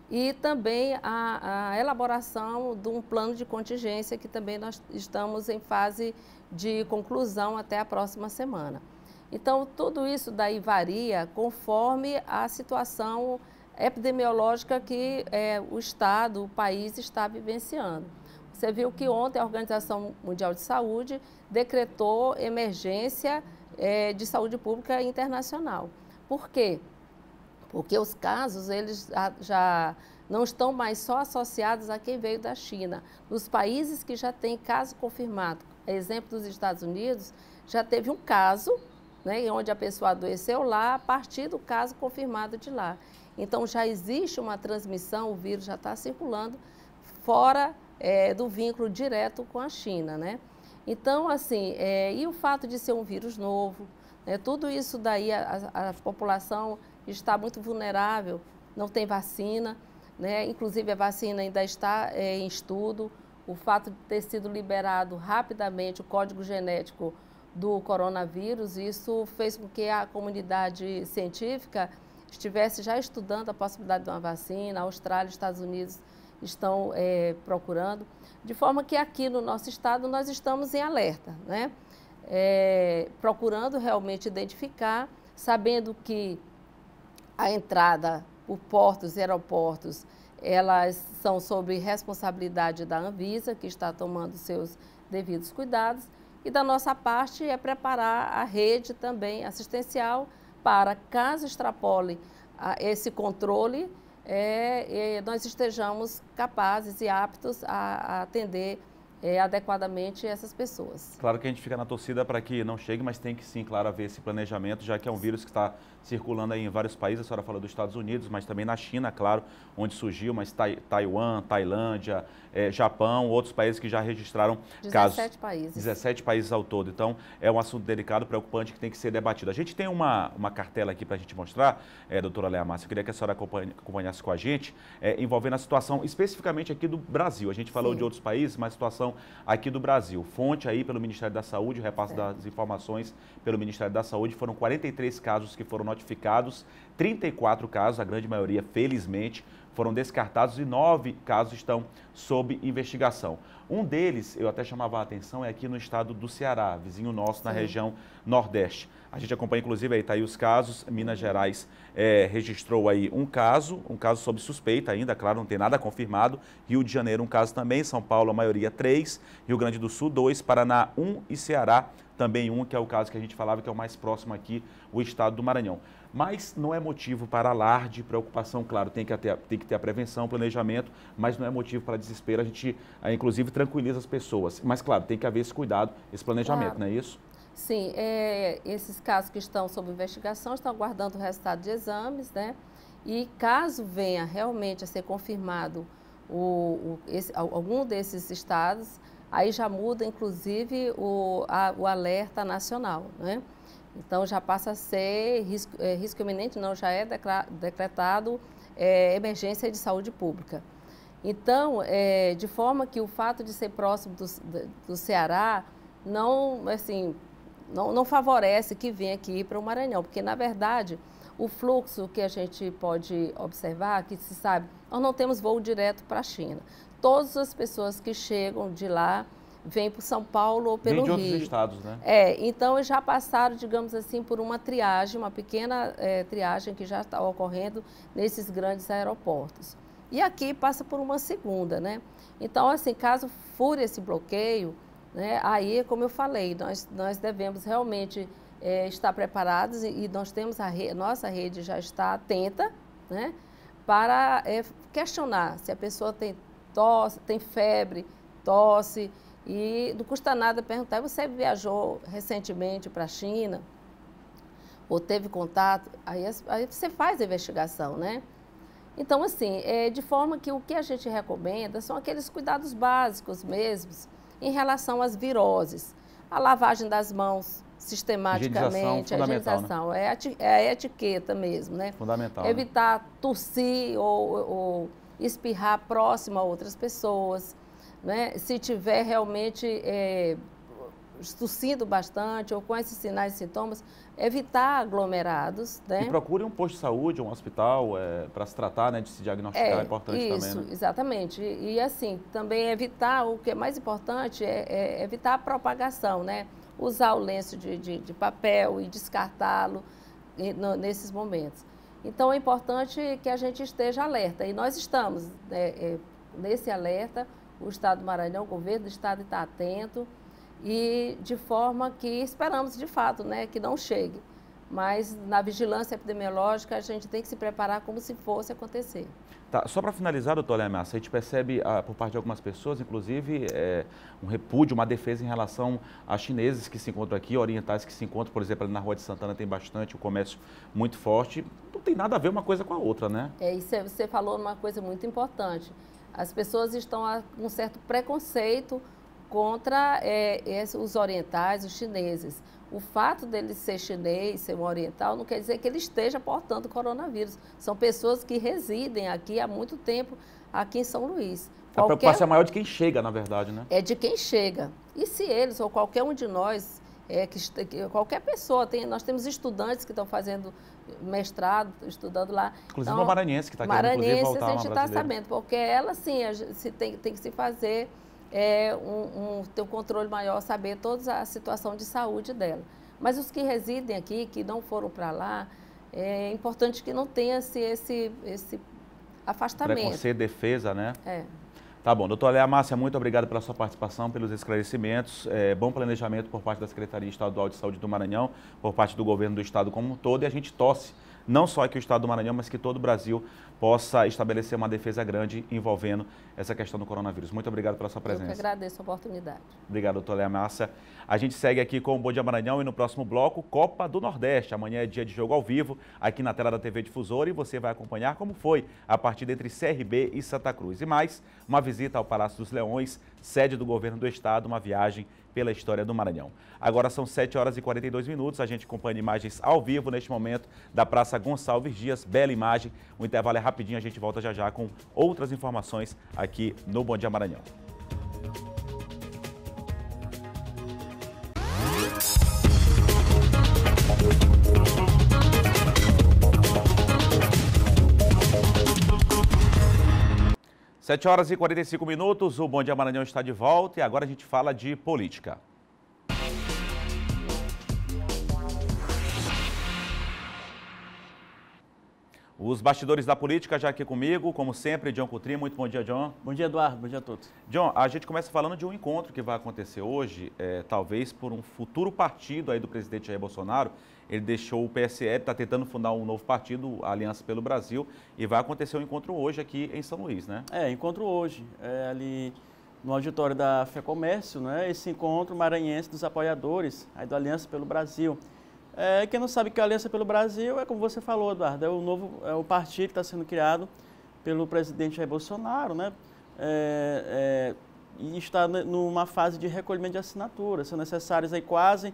E também a elaboração de um plano de contingência, que também nós estamos em fase de conclusão até a próxima semana. Então, tudo isso daí varia conforme a situação epidemiológica que o Estado, o país está vivenciando. Você viu que ontem a Organização Mundial de Saúde decretou emergência de saúde pública internacional. Por quê? Porque os casos eles já não estão mais só associados a quem veio da China. Nos países que já têm caso confirmado, exemplo dos Estados Unidos, já teve um caso, né, onde a pessoa adoeceu lá a partir do caso confirmado de lá. Então, já existe uma transmissão, o vírus já está circulando fora do vínculo direto com a China, né? Então, assim, e o fato de ser um vírus novo, né, tudo isso daí, a população está muito vulnerável, não tem vacina, né? Inclusive a vacina ainda está em estudo. O fato de ter sido liberado rapidamente o código genético do coronavírus, isso fez com que a comunidade científica estivesse já estudando a possibilidade de uma vacina. A Austrália e Estados Unidos estão procurando, de forma que aqui no nosso estado nós estamos em alerta, né? Procurando realmente identificar, sabendo que a entrada por portos e aeroportos, elas são sob responsabilidade da Anvisa, que está tomando seus devidos cuidados, e da nossa parte é preparar a rede também assistencial para, caso extrapole esse controle, nós estejamos capazes e aptos a atender adequadamente essas pessoas. Claro que a gente fica na torcida para que não chegue, mas tem que sim, claro, haver esse planejamento, já que é um vírus que está circulando aí em vários países. A senhora falou dos Estados Unidos, mas também na China, claro, onde surgiu, mas Taiwan, Tailândia, Japão, outros países que já registraram 17 casos. países. 17 países ao todo. Então, é um assunto delicado, preocupante, que tem que ser debatido. A gente tem uma cartela aqui para a gente mostrar, doutora Léa Márcia, eu queria que a senhora acompanhasse com a gente, envolvendo a situação especificamente aqui do Brasil. A gente falou de outros países, mas a situação aqui do Brasil. Fonte aí pelo Ministério da Saúde, o repasse das informações pelo Ministério da Saúde, foram 43 casos que foram notificados, 34 casos, a grande maioria, felizmente, foram descartados e 9 casos estão sob investigação. Um deles, eu até chamava a atenção, é aqui no estado do Ceará, vizinho nosso, na região Nordeste. A gente acompanha, inclusive, aí tá aí os casos. Minas Gerais registrou aí um caso sob suspeita ainda, claro, não tem nada confirmado. Rio de Janeiro, um caso também. São Paulo, a maioria, 3. Rio Grande do Sul, 2. Paraná, 1. E Ceará, também 1, que é o caso que a gente falava que é o mais próximo aqui, o estado do Maranhão. Mas não é motivo para alarde, preocupação, claro, tem que ter a prevenção, planejamento, mas não é motivo para desespero. A gente, inclusive, tranquiliza as pessoas. Mas, claro, tem que haver esse cuidado, esse planejamento, não é isso? Sim, esses casos que estão sob investigação estão aguardando o resultado de exames, né? E caso venha realmente a ser confirmado algum desses estados, aí já muda, inclusive, o alerta nacional, né? Então, já passa a ser risco iminente, não, já é decretado emergência de saúde pública. Então, de forma que o fato de ser próximo do Ceará não favorece que venha aqui para o Maranhão, porque, na verdade, o fluxo que a gente pode observar, que se sabe, nós não temos voo direto para a China. Todas as pessoas que chegam de lá vêm para São Paulo ou pelo Rio. Vem de outros estados, né? Então já passaram, digamos assim, por uma triagem, uma pequena triagem que já está ocorrendo nesses grandes aeroportos. E aqui passa por uma segunda, né? Então, assim, caso fure esse bloqueio, né, aí, como eu falei, nós devemos realmente estar preparados e nós temos nossa rede já está atenta, né, para questionar se a pessoa tem tosse, tem febre, tosse, e não custa nada perguntar, você viajou recentemente para a China ou teve contato, aí você faz a investigação, né? Então, assim, de forma que o que a gente recomenda são aqueles cuidados básicos mesmos em relação às viroses. A lavagem das mãos sistematicamente, a higienização, né? É a etiqueta mesmo, né? Fundamental. Evitar tossir ou espirrar próximo a outras pessoas, né? Se tiver realmente tossindo bastante ou com esses sinais e sintomas, evitar aglomerados, né? E procure um posto de saúde, um hospital, para se tratar, né, de se diagnosticar, é importante isso, também, né? Exatamente. E assim, também evitar, o que é mais importante é evitar a propagação, né? Usar o lenço de papel e descartá-lo nesses momentos. Então, é importante que a gente esteja alerta, e nós estamos nesse alerta. O Estado do Maranhão, o governo do Estado está atento e de forma que esperamos, de fato, né, que não chegue. Mas na vigilância epidemiológica a gente tem que se preparar como se fosse acontecer. Tá, só para finalizar, doutor Léa Márcia, a gente percebe por parte de algumas pessoas, inclusive, um repúdio, uma defesa em relação a chineses que se encontram aqui, orientais que se encontram, por exemplo, ali na Rua de Santana tem bastante, o comércio muito forte. Não tem nada a ver uma coisa com a outra, né? E você falou uma coisa muito importante. As pessoas estão com um certo preconceito contra os orientais, os chineses. O fato dele ser chinês, ser um oriental, não quer dizer que ele esteja portando coronavírus. São pessoas que residem aqui há muito tempo, aqui em São Luís. A preocupação é maior de quem chega, na verdade, né? É de quem chega. E se eles, ou qualquer um de nós, qualquer pessoa, nós temos estudantes que estão fazendo mestrado, estudando lá. Inclusive uma maranhense que está querendo, inclusive, voltar, a gente está sabendo, porque ela, sim, tem que se fazer ter um controle maior, saber toda a situação de saúde dela. Mas os que residem aqui, que não foram para lá, é importante que não tenha esse afastamento. Preconceito, defesa, né? Tá bom. Doutora Léa Márcia, muito obrigado pela sua participação, pelos esclarecimentos. Bom planejamento por parte da Secretaria Estadual de Saúde do Maranhão, por parte do governo do estado como um todo, e a gente torce não só aqui o estado do Maranhão, mas que todo o Brasil possa estabelecer uma defesa grande envolvendo essa questão do coronavírus. Muito obrigado pela sua presença. Eu que agradeço a oportunidade. Obrigado, doutor Léa Massa. A gente segue aqui com o Bom Dia Maranhão e no próximo bloco, Copa do Nordeste. Amanhã é dia de jogo ao vivo, aqui na tela da TV Difusora, e você vai acompanhar como foi a partida entre CRB e Santa Cruz. E mais, uma visita ao Palácio dos Leões, sede do governo do estado, uma viagem pela história do Maranhão. Agora são 7 horas e 42 minutos, a gente acompanha imagens ao vivo neste momento da Praça Gonçalves Dias, bela imagem. O intervalo é rapidinho, a gente volta já já com outras informações aqui no Bom Dia Maranhão. Sete horas e 45 minutos, o Bom Dia Maranhão está de volta e agora a gente fala de política. Os bastidores da política já aqui comigo, como sempre, John Coutrinho. Muito bom dia, John. Bom dia, Eduardo. Bom dia a todos. John, a gente começa falando de um encontro que vai acontecer hoje, talvez por um futuro partido aí do presidente Jair Bolsonaro. Ele deixou o PSL, está tentando fundar um novo partido, a Aliança pelo Brasil, e vai acontecer um encontro hoje aqui em São Luís, né? Encontro hoje, ali no auditório da FEComércio, né? Esse encontro maranhense dos apoiadores aí do Aliança pelo Brasil. Quem não sabe que a Aliança pelo Brasil é como você falou, Eduardo, é o partido que está sendo criado pelo presidente Jair Bolsonaro, né? E está numa fase de recolhimento de assinaturas. São necessárias aí quase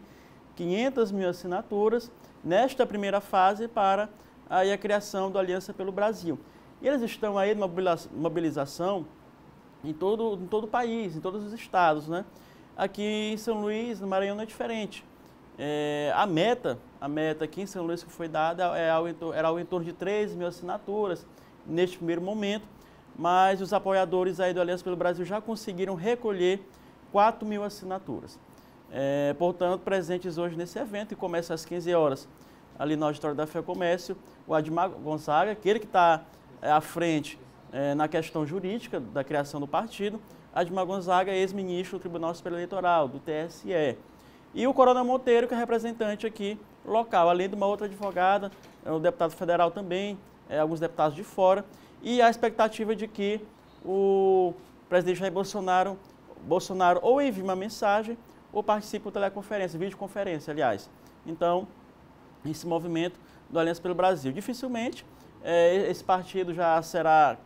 500 mil assinaturas nesta primeira fase para aí a criação do Aliança pelo Brasil. E eles estão aí numa mobilização em todo o país, em todos os estados, né? Aqui em São Luís, no Maranhão, não é diferente. A meta aqui em São Luís que foi dada era ao entorno de 13 mil assinaturas neste primeiro momento, mas os apoiadores aí do Aliança pelo Brasil já conseguiram recolher 4 mil assinaturas. Portanto, presentes hoje nesse evento, e começa às 15 horas ali no auditório da FEComércio, o Admar Gonzaga, aquele que está à frente na questão jurídica da criação do partido. Admar Gonzaga é ex-ministro do Tribunal Superior Eleitoral, do TSE. E o Coronel Monteiro, que é representante aqui local, além de uma outra advogada, o deputado federal também, alguns deputados de fora. E a expectativa de que o presidente Jair Bolsonaro ou envie uma mensagem ou participe por teleconferência, videoconferência, aliás. Então, esse movimento do Aliança pelo Brasil. Dificilmente esse partido já será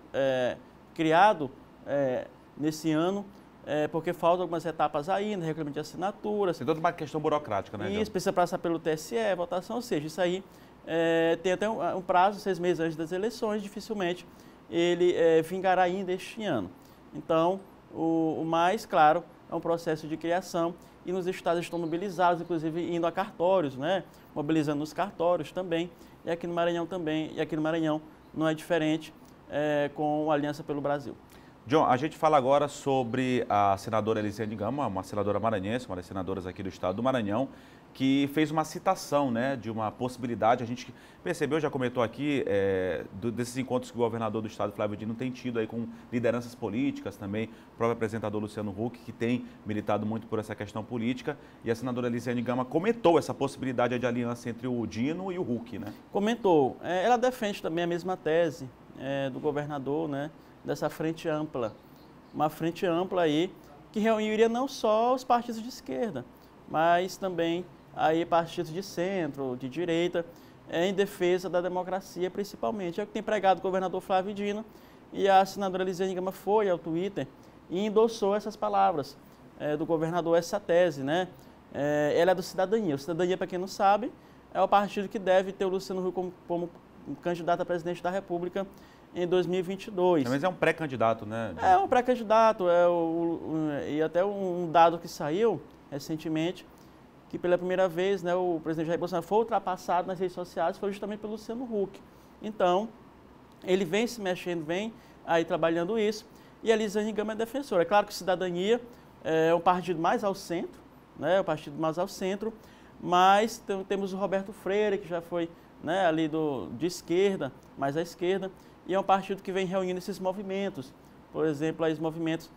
criado nesse ano, porque faltam algumas etapas ainda, recolhimento de assinaturas. Tem toda uma questão burocrática, né? Isso, precisa passar pelo TSE, votação, ou seja, isso aí tem até um prazo, 6 meses antes das eleições, dificilmente ele vingará ainda este ano. Então, o mais claro é um processo de criação e nos estados estão mobilizados, inclusive indo a cartórios, né? Mobilizando nos cartórios também, e aqui no Maranhão também, e aqui no Maranhão não é diferente com a Aliança pelo Brasil. John, a gente fala agora sobre a senadora Elisiane Gama, uma senadora maranhense, uma das senadoras aqui do estado do Maranhão, que fez uma citação, né, de uma possibilidade. A gente percebeu, já comentou aqui, desses encontros que o governador do estado, Flávio Dino, tem tido aí com lideranças políticas também, o próprio apresentador Luciano Huck, que tem militado muito por essa questão política, e a senadora Elisiane Gama comentou essa possibilidade de aliança entre o Dino e o Huck, né? Comentou. Ela defende também a mesma tese do governador, né, dessa frente ampla. Uma frente ampla aí que reuniria não só os partidos de esquerda, mas também aí partidos de centro, de direita, em defesa da democracia, principalmente. É o que tem pregado o governador Flávio Dino, e a senadora Elisiane Gama foi ao Twitter e endossou essas palavras do governador, essa tese, né? Ela é do Cidadania. O Cidadania, para quem não sabe, é o partido que deve ter o Luciano Huck como candidato a presidente da República em 2022. Mas é um pré-candidato, né? É um pré-candidato, e até um dado que saiu recentemente, que pela primeira vez, né, o presidente Jair Bolsonaro foi ultrapassado nas redes sociais, foi justamente pelo Luciano Huck. Então, ele vem se mexendo, vem aí trabalhando isso, e a Elisiane Gama é defensora. É claro que Cidadania é um partido mais ao centro, né, o partido mais ao centro, mas temos o Roberto Freire, que já foi, né, ali de esquerda, mais à esquerda, e é um partido que vem reunindo esses movimentos, por exemplo, esses movimentos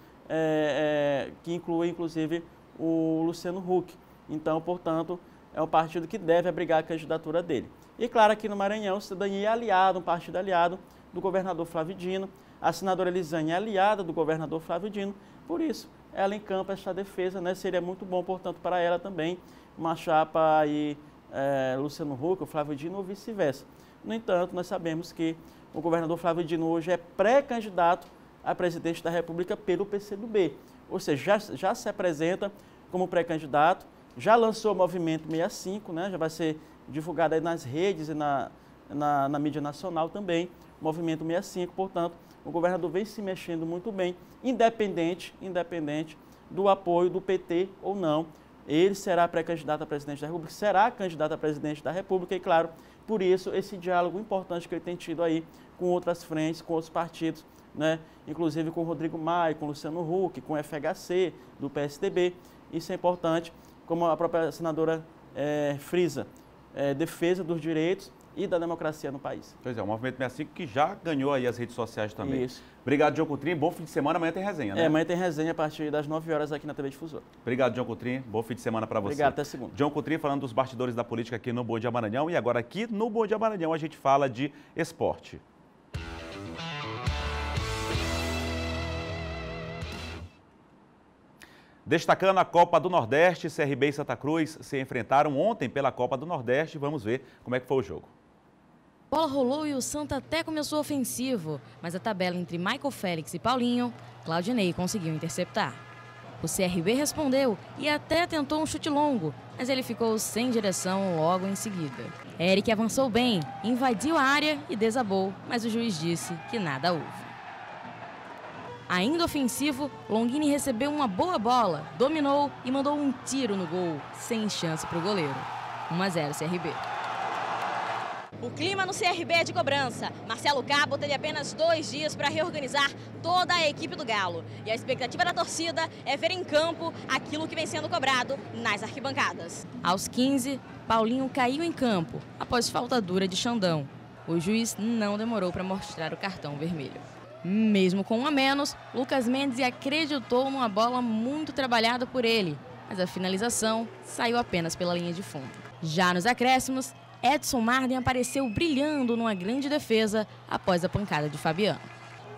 que incluem, inclusive, o Luciano Huck. Então, portanto, é um partido que deve abrigar a candidatura dele. E claro, aqui no Maranhão, o Cidadania é aliado, um partido aliado do governador Flávio Dino. A senadora Elisânia é aliada do governador Flávio Dino, por isso ela encampa esta defesa, né? Seria muito bom, portanto, para ela também uma chapa aí, Luciano Huck, o Flávio Dino ou vice-versa. No entanto, nós sabemos que o governador Flávio Dino hoje é pré-candidato a presidente da República pelo PCdoB, ou seja, já se apresenta como pré-candidato, já lançou o Movimento 65, né? Já vai ser divulgado aí nas redes e na mídia nacional também, o Movimento 65, portanto, o governador vem se mexendo muito bem, independente do apoio do PT ou não. Ele será pré-candidato a presidente da República, será candidato a presidente da República e, claro, por isso, esse diálogo importante que ele tem tido aí com outras frentes, com outros partidos, né? Inclusive com o Rodrigo Maia, com o Luciano Huck, com o FHC, do PSDB. Isso é importante, como a própria senadora frisa, defesa dos direitos e da democracia no país. Pois é, o Movimento 65 que já ganhou aí as redes sociais também. Isso. Obrigado, John Coutrinho. Bom fim de semana. Amanhã tem resenha, né? Amanhã tem resenha a partir das 9 horas aqui na TV Difusora. Obrigado, John Coutrinho. Bom fim de semana para você. Obrigado, até segunda. John Coutrinho falando dos bastidores da política aqui no Bom Dia Maranhão. E agora aqui no Bom Dia Maranhão a gente fala de esporte. Destacando a Copa do Nordeste, CRB e Santa Cruz se enfrentaram ontem pela Copa do Nordeste. Vamos ver como é que foi o jogo. A bola rolou e o Santa até começou ofensivo, mas a tabela entre Michael Félix e Paulinho, Claudinei conseguiu interceptar. O CRB respondeu e até tentou um chute longo, mas ele ficou sem direção logo em seguida. Eric avançou bem, invadiu a área e desabou, mas o juiz disse que nada houve. Ainda ofensivo, Longini recebeu uma boa bola, dominou e mandou um tiro no gol, sem chance para o goleiro. 1-0 CRB. O clima no CRB é de cobrança. Marcelo Cabo teve apenas 2 dias para reorganizar toda a equipe do Galo. E a expectativa da torcida é ver em campo aquilo que vem sendo cobrado nas arquibancadas. Aos 15, Paulinho caiu em campo, após falta dura de Xandão. O juiz não demorou para mostrar o cartão vermelho. Mesmo com 1 a menos, Lucas Mendes acreditou numa bola muito trabalhada por ele, mas a finalização saiu apenas pela linha de fundo. Já nos acréscimos, Edson Marden apareceu brilhando numa grande defesa após a pancada de Fabiano.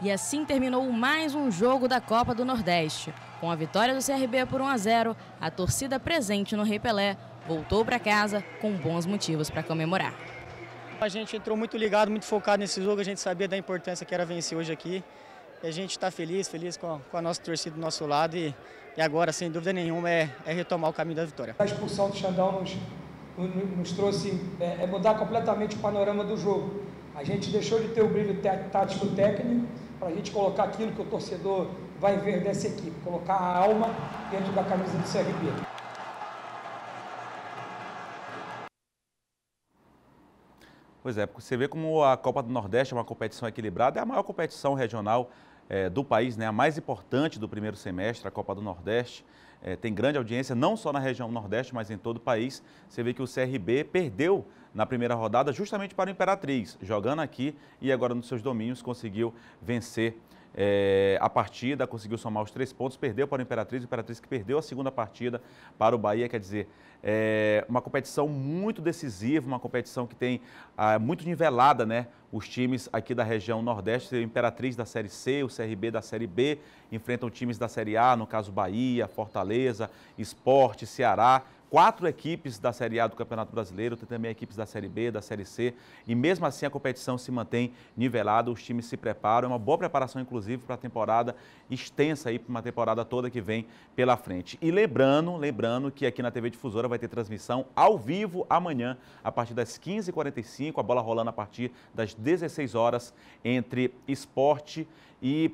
E assim terminou mais um jogo da Copa do Nordeste. Com a vitória do CRB por 1-0, a torcida presente no Rei Pelé voltou para casa com bons motivos para comemorar. A gente entrou muito ligado, muito focado nesse jogo, a gente sabia da importância que era vencer hoje aqui. E a gente está feliz com a nossa torcida do nosso lado e agora, sem dúvida nenhuma, é retomar o caminho da vitória. A expulsão do Xandão nos trouxe mudar completamente o panorama do jogo. A gente deixou de ter o brilho tático técnico para a gente colocar aquilo que o torcedor vai ver dessa equipe, colocar a alma dentro da camisa do CRB. Pois é, porque você vê como a Copa do Nordeste é uma competição equilibrada, é a maior competição regional do país, né? A mais importante do primeiro semestre, a Copa do Nordeste. Tem grande audiência, não só na região Nordeste, mas em todo o país. Você vê que o CRB perdeu na primeira rodada justamente para o Imperatriz, jogando aqui e agora nos seus domínios conseguiu vencer a partida, conseguiu somar os 3 pontos, perdeu para o Imperatriz que perdeu a segunda partida para o Bahia, quer dizer, uma competição muito decisiva, uma competição que tem muito nivelada, né? Os times aqui da região Nordeste, o Imperatriz da Série C, o CRB da Série B, enfrentam times da Série A, no caso Bahia, Fortaleza, Sport, Ceará. 4 equipes da Série A do Campeonato Brasileiro, tem também equipes da Série B, da Série C, e mesmo assim a competição se mantém nivelada, os times se preparam, é uma boa preparação inclusive para a temporada extensa aí, para uma temporada toda que vem pela frente. E lembrando que aqui na TV Difusora vai ter transmissão ao vivo amanhã, a partir das 15h45, a bola rolando a partir das 16 horas entre Sport e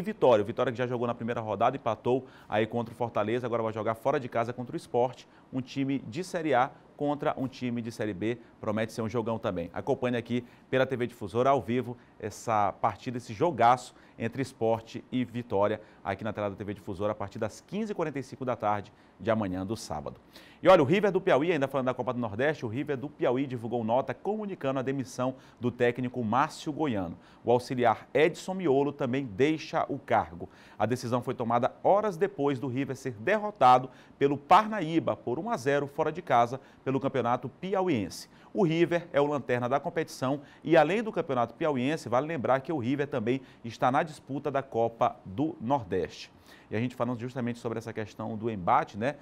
Vitória. O Vitória que já jogou na primeira rodada, empatou aí contra o Fortaleza, agora vai jogar fora de casa contra o Sport, um time de Série A contra um time de Série B, promete ser um jogão também. Acompanhe aqui pela TV Difusora ao vivo essa partida, esse jogaço entre Sport e Vitória, aqui na tela da TV Difusora, a partir das 15h45 da tarde de amanhã do sábado. E olha, o River do Piauí, ainda falando da Copa do Nordeste, o River do Piauí divulgou nota comunicando a demissão do técnico Márcio Goiano. O auxiliar Edson Miolo também deixa o cargo. A decisão foi tomada horas depois do River ser derrotado pelo Parnaíba por 1-0 fora de casa pelo Campeonato Piauiense. O River é o lanterna da competição e, além do Campeonato Piauiense, vale lembrar que o River também está na disputa da Copa do Nordeste. E a gente falando justamente sobre essa questão do embate, né?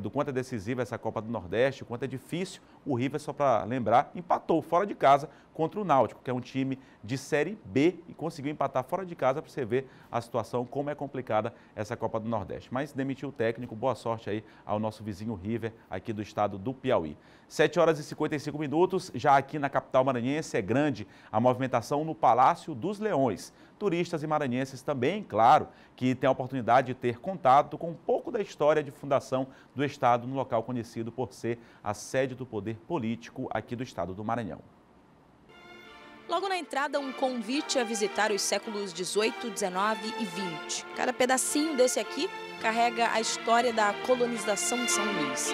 Do quanto é decisiva essa Copa do Nordeste, o quanto é difícil. O River, só para lembrar, empatou fora de casa contra o Náutico, que é um time de Série B, e conseguiu empatar fora de casa para você ver a situação, como é complicada essa Copa do Nordeste. Mas demitiu o técnico, boa sorte aí ao nosso vizinho River, aqui do estado do Piauí. 7h55, já aqui na capital maranhense, é grande a movimentação no Palácio dos Leões. Turistas e maranhenses também, claro, que têm a oportunidade de ter contato com um pouco da história de fundação do estado no local conhecido por ser a sede do poder político aqui do estado do Maranhão. Logo na entrada, um convite a visitar os séculos 18, 19 e 20. Cada pedacinho desse aqui carrega a história da colonização de São Luís.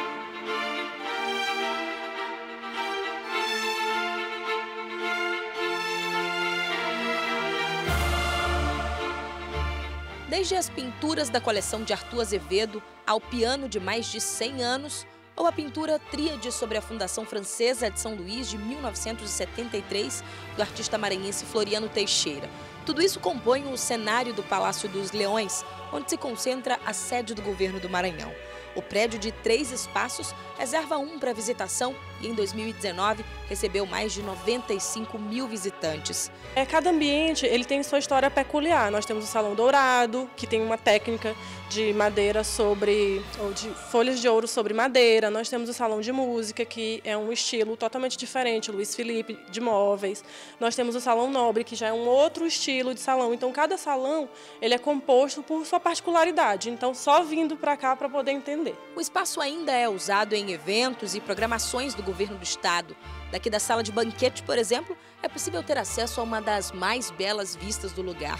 Desde as pinturas da coleção de Arthur Azevedo ao piano de mais de 100 anos, ou a pintura Tríade sobre a Fundação Francesa de São Luís de 1973, do artista maranhense Floriano Teixeira. Tudo isso compõe o cenário do Palácio dos Leões, onde se concentra a sede do governo do Maranhão. O prédio de 3 espaços reserva um para visitação e em 2019 recebeu mais de 95 mil visitantes. Cada ambiente ele tem sua história peculiar. Nós temos o Salão Dourado, que tem uma técnica de madeira ou de folhas de ouro sobre madeira. Nós temos o Salão de Música, que é um estilo totalmente diferente, Luiz Felipe, de móveis. Nós temos o Salão Nobre, que já é um outro estilo de salão. Então, cada salão ele é composto por sua particularidade. Então, só vindo para cá para poder entender. O espaço ainda é usado em eventos e programações do governo do estado. Daqui da sala de banquete, por exemplo, é possível ter acesso a uma das mais belas vistas do lugar,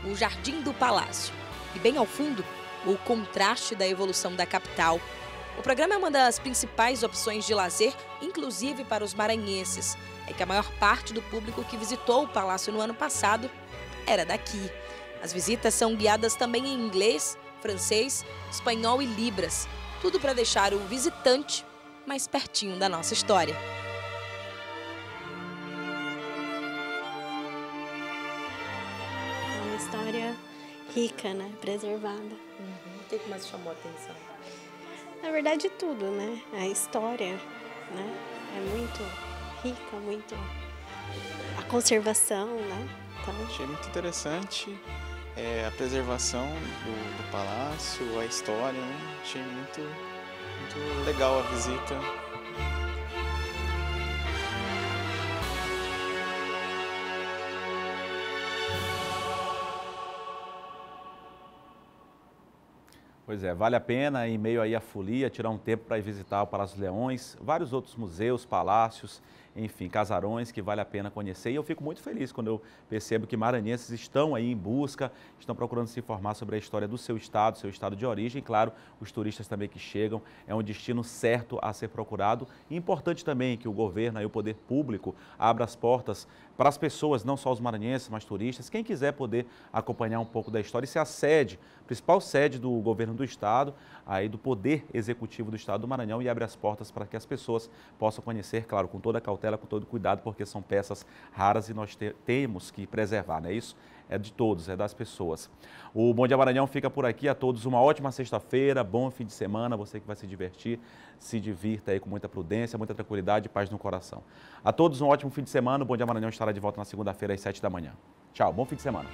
o Jardim do Palácio. E bem ao fundo, o contraste da evolução da capital. O programa é uma das principais opções de lazer, inclusive para os maranhenses. É que a maior parte do público que visitou o palácio no ano passado era daqui. As visitas são guiadas também em inglês, francês, espanhol e libras. Tudo para deixar o visitante mais pertinho da nossa história. É uma história rica, né? Preservada. O que mais chamou a atenção? Na verdade, tudo, né? A história, né? É muito rica, muito... A conservação, né? Então... Achei muito interessante a preservação do palácio, a história, né? Achei muito legal a visita. Pois é, vale a pena, em meio aí à folia, tirar um tempo para ir visitar o Palácio dos Leões, vários outros museus, palácios, enfim, casarões que vale a pena conhecer. E eu fico muito feliz quando eu percebo que maranhenses estão aí em busca, estão procurando se informar sobre a história do seu estado de origem. E, claro, os turistas também que chegam, é um destino certo a ser procurado. E importante também que o governo e o poder público abra as portas para as pessoas, não só os maranhenses, mas turistas, quem quiser poder acompanhar um pouco da história. Isso é a sede, principal sede do governo do estado, aí do poder executivo do estado do Maranhão, e abre as portas para que as pessoas possam conhecer, claro, com toda a cautela, com todo cuidado, porque são peças raras e nós temos que preservar, não é isso? É de todos, é das pessoas. O Bom Dia Maranhão fica por aqui. A todos uma ótima sexta-feira, bom fim de semana. Você que vai se divertir, se divirta aí com muita prudência, muita tranquilidade e paz no coração. A todos um ótimo fim de semana. O Bom Dia Maranhão estará de volta na segunda-feira às 7 da manhã. Tchau, bom fim de semana.